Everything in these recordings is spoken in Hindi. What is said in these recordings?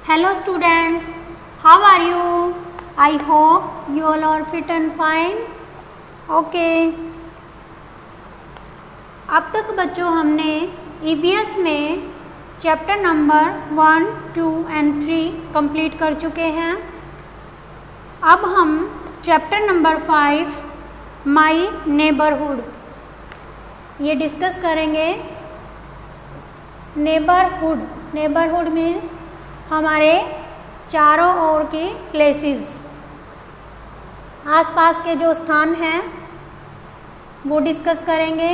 Hello students, how are you? I hope you all are fit and fine. Okay. अब तक बच्चों हमने EVS में चैप्टर नंबर 1, 2 and 3 कंप्लीट कर चुके हैं। अब हम चैप्टर नंबर 5 माई नेबरहुड ये डिस्कस करेंगे। नेबरहुड मीन्स हमारे चारों ओर के प्लेसेस, आसपास के जो स्थान हैं वो डिस्कस करेंगे।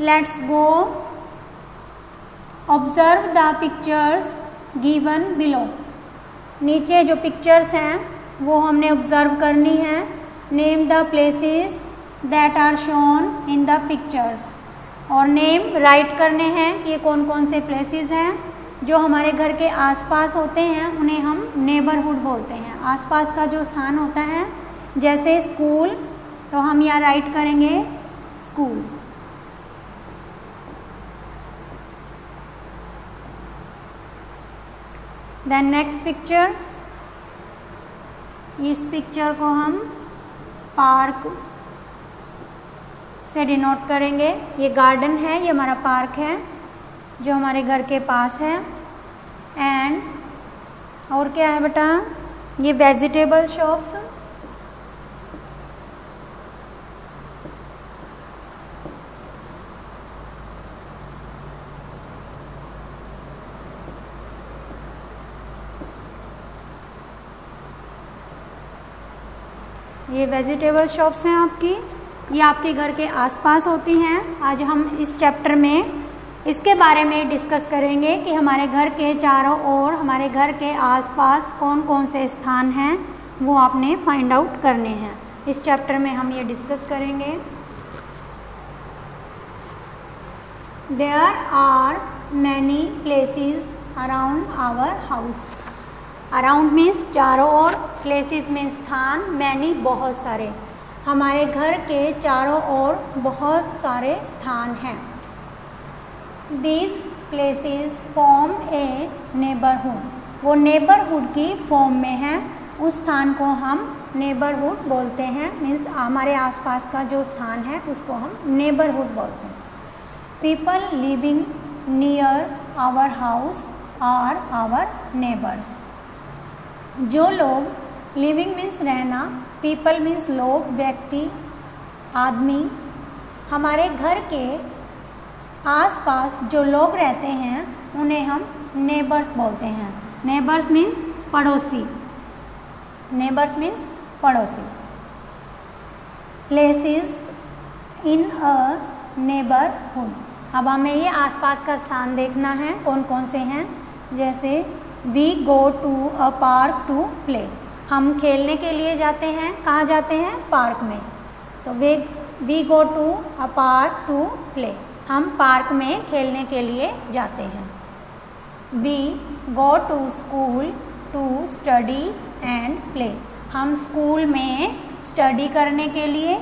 Let's go observe the pictures given below. नीचे जो पिक्चर्स हैं वो हमने ऑब्जर्व करनी है। Name the places that are shown in the pictures, और नेम राइट करने हैं कि ये कौन कौन से प्लेसेस हैं जो हमारे घर के आसपास होते हैं, उन्हें हम नेबरहुड बोलते हैं। आसपास का जो स्थान होता है, जैसे स्कूल, तो हम यहाँ राइट करेंगे स्कूल। देन नेक्स्ट पिक्चर, इस पिक्चर को हम पार्क से डिनोट करेंगे। ये गार्डन है, ये हमारा पार्क है जो हमारे घर के पास है। एंड और क्या है बेटा, ये वेजिटेबल शॉप्स, ये वेजिटेबल शॉप्स हैं आपकी, ये आपके घर के आसपास होती हैं। आज हम इस चैप्टर में इसके बारे में डिस्कस करेंगे कि हमारे घर के चारों ओर, हमारे घर के आसपास कौन कौन से स्थान हैं वो आपने फाइंड आउट करने हैं। इस चैप्टर में हम ये डिस्कस करेंगे। There are many places around our house. Around means चारों ओर, प्लेसेस में स्थान, मैनी बहुत सारे। हमारे घर के चारों ओर बहुत सारे स्थान हैं। These places form a neighborhood। वो नेबरहुड की फॉर्म में है, उस स्थान को हम नेबरहुड बोलते हैं। मीन्स हमारे आसपास का जो स्थान है उसको हम नेबरहुड बोलते हैं। People living near our house are our neighbors। जो लोग, लिविंग मीन्स रहना, पीपल मीन्स लोग, व्यक्ति, आदमी, हमारे घर के आसपास जो लोग रहते हैं उन्हें हम नेबर्स बोलते हैं। नेबर्स मीन्स पड़ोसी। नेबर्स मीन्स पड़ोसी। Places in a neighbourhood. अब हमें ये आसपास का स्थान देखना है कौन कौन से हैं। जैसे we go to a park to play. हम खेलने के लिए जाते हैं। कहाँ जाते हैं? पार्क में। तो we go to a park to play. हम पार्क में खेलने के लिए जाते हैं। We go to school to study and play. हम स्कूल में स्टडी करने के लिए,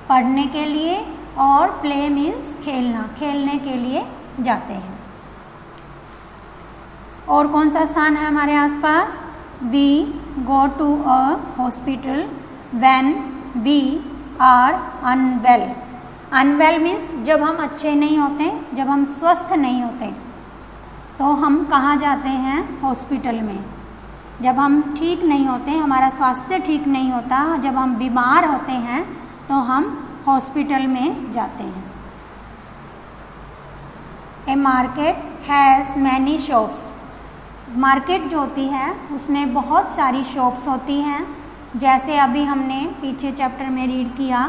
पढ़ने के लिए, और प्ले मीन्स खेलना, खेलने के लिए जाते हैं। और कौन सा स्थान है हमारे आसपास? We go to a hospital when we are unwell. Unwell means जब हम अच्छे नहीं होते, जब हम स्वस्थ नहीं होते, तो हम कहाँ जाते हैं? हॉस्पिटल में। जब हम ठीक नहीं होते, हमारा स्वास्थ्य ठीक नहीं होता, जब हम बीमार होते हैं तो हम हॉस्पिटल में जाते हैं। A market has many shops. Market जो होती है उसमें बहुत सारी शॉप्स होती हैं। जैसे अभी हमने पीछे चैप्टर में रीड किया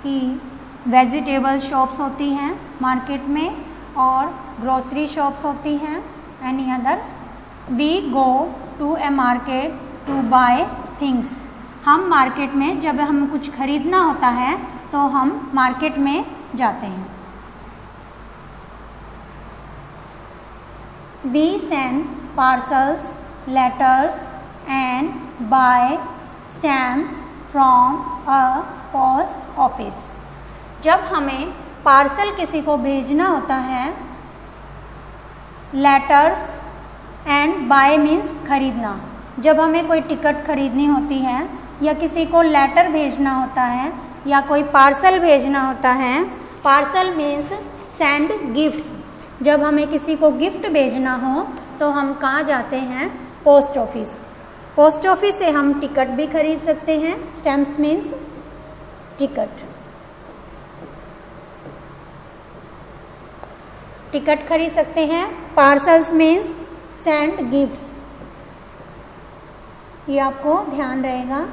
कि वेजिटेबल शॉप्स होती हैं मार्केट में, और ग्रोसरी शॉप्स होती हैं, any others. We go to a market to buy things. हम मार्केट में, जब हम कुछ खरीदना होता है तो हम मार्केट में जाते हैं। We send parcels, letters and buy stamps from a post office. जब हमें पार्सल किसी को भेजना होता है, लेटर्स एंड बाय मीन्स खरीदना। जब हमें कोई टिकट खरीदनी होती है या किसी को लेटर भेजना होता है या कोई पार्सल भेजना होता है, पार्सल मीन्स सेंड गिफ्ट्स। जब हमें किसी को गिफ्ट भेजना हो तो हम कहाँ जाते हैं? Post office. पोस्ट ऑफिस से हम टिकट भी खरीद सकते हैं, स्टैम्प्स मीन्स टिकट। टिकट खरीद सकते हैं। पार्सल्स मीन्स सेंड गिफ्ट्स, ये आपको ध्यान रहेगा।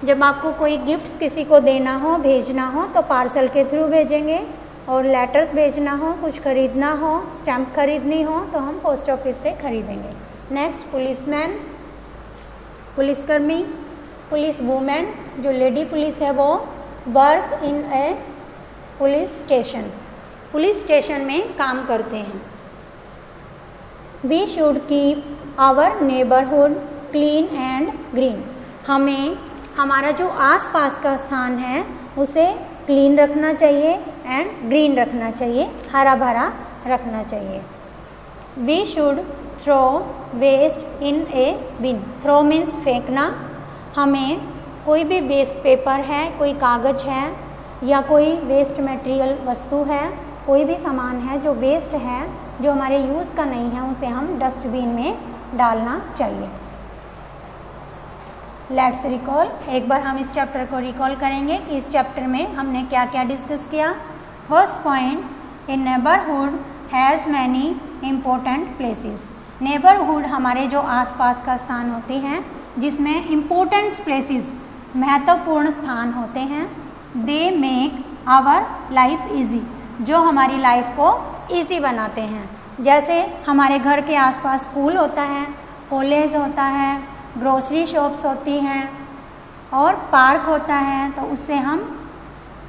जब आपको कोई गिफ्ट्स किसी को देना हो, भेजना हो तो पार्सल के थ्रू भेजेंगे, और लेटर्स भेजना हो, कुछ खरीदना हो, स्टैम्प खरीदनी हो तो हम पोस्ट ऑफिस से खरीदेंगे। नेक्स्ट, पुलिसमैन, पुलिसकर्मी। पुलिस वूमेन, जो लेडी पुलिस है वो work in a police station, police station में काम करते हैं। We should keep our neighbourhood clean and green. हमें हमारा जो आसपास का स्थान है उसे क्लीन रखना चाहिए एंड ग्रीन रखना चाहिए, हरा भरा रखना चाहिए। We should throw waste in a bin. Throw means फेंकना। हमें कोई भी वेस्ट पेपर है, कोई कागज़ है या कोई वेस्ट मटेरियल वस्तु है, कोई भी सामान है जो वेस्ट है, जो हमारे यूज़ का नहीं है, उसे हम डस्टबिन में डालना चाहिए। लेट्स रिकॉल, एक बार हम इस चैप्टर को रिकॉल करेंगे कि इस चैप्टर में हमने क्या क्या डिस्कस किया। First point, A neighbourhood has many important places. Neighbourhood हमारे जो आसपास का स्थान होते हैं जिसमें इम्पोर्टेंट प्लेसेस, महत्वपूर्ण स्थान होते हैं। They make our life easy, जो हमारी लाइफ को इजी बनाते हैं। जैसे हमारे घर के आसपास स्कूल होता है, कॉलेज होता है, ग्रोसरी शॉप्स होती हैं और पार्क होता है, तो उससे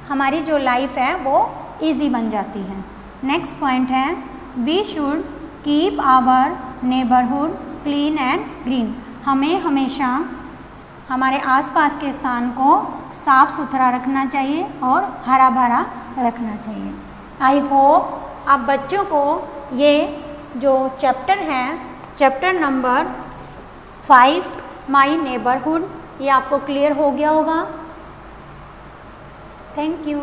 हमारी जो लाइफ है वो इजी बन जाती है। नेक्स्ट पॉइंट है, we should keep our neighbourhood clean and green. हमें हमेशा हमारे आसपास के स्थान को साफ सुथरा रखना चाहिए और हरा भरा रखना चाहिए। आई होप आप बच्चों को ये जो चैप्टर है, चैप्टर नंबर 5 माई नेबरहुड, ये आपको क्लियर हो गया होगा। Thank you.